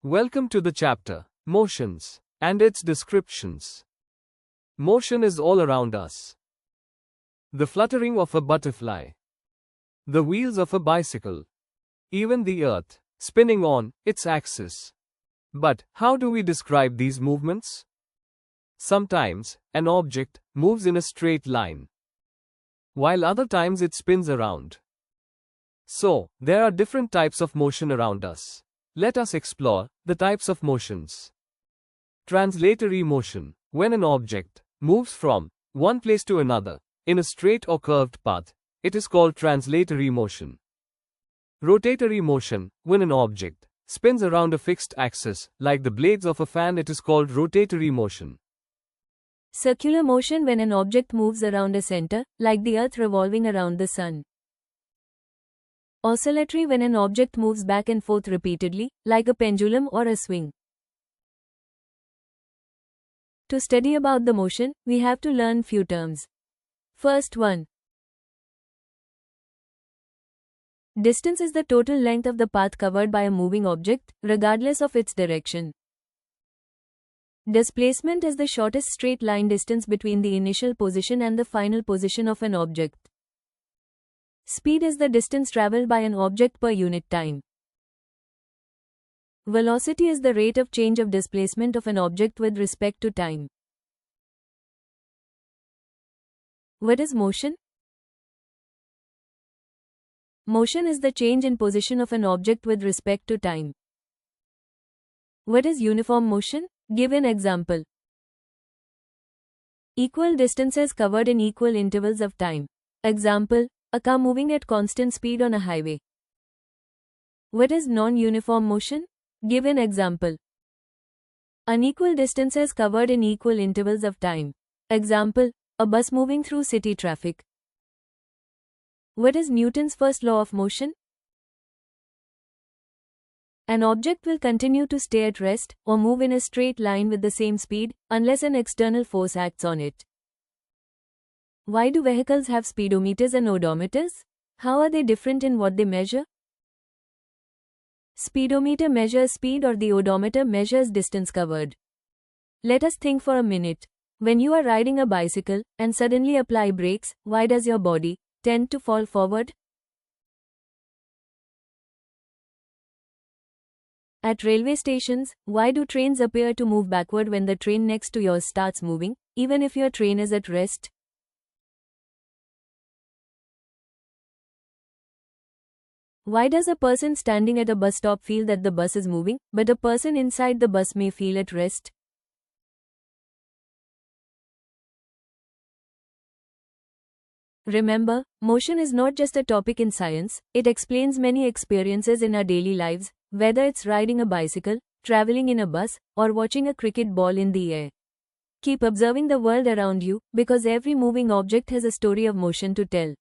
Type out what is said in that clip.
Welcome to the chapter, Motions, and its descriptions. Motion is all around us. The fluttering of a butterfly, the wheels of a bicycle, even the earth, spinning on its axis. But, how do we describe these movements? Sometimes, an object moves in a straight line, while other times it spins around. So, there are different types of motion around us. Let us explore the types of motions. Translatory motion. When an object moves from one place to another in a straight or curved path, it is called translatory motion. Rotatory motion. When an object spins around a fixed axis, like the blades of a fan, it is called rotatory motion. Circular motion. When an object moves around a center, like the earth revolving around the sun. Oscillatory. When an object moves back and forth repeatedly, like a pendulum or a swing. To study about the motion, we have to learn few terms. First one. Distance is the total length of the path covered by a moving object, regardless of its direction. Displacement is the shortest straight line distance between the initial position and the final position of an object. Speed is the distance traveled by an object per unit time. Velocity is the rate of change of displacement of an object with respect to time. What is motion? Motion is the change in position of an object with respect to time. What is uniform motion? Give an example. Equal distances covered in equal intervals of time. Example, a car moving at constant speed on a highway. What is non-uniform motion? Give an example. Unequal distances covered in equal intervals of time. Example, a bus moving through city traffic. What is Newton's first law of motion? An object will continue to stay at rest or move in a straight line with the same speed unless an external force acts on it. Why do vehicles have speedometers and odometers? How are they different in what they measure? Speedometer measures speed or the odometer measures distance covered. Let us think for a minute. When you are riding a bicycle and suddenly apply brakes, why does your body tend to fall forward? At railway stations, why do trains appear to move backward when the train next to yours starts moving, even if your train is at rest? Why does a person standing at a bus stop feel that the bus is moving, but a person inside the bus may feel at rest? Remember, motion is not just a topic in science, it explains many experiences in our daily lives, whether it's riding a bicycle, traveling in a bus, or watching a cricket ball in the air. Keep observing the world around you, because every moving object has a story of motion to tell.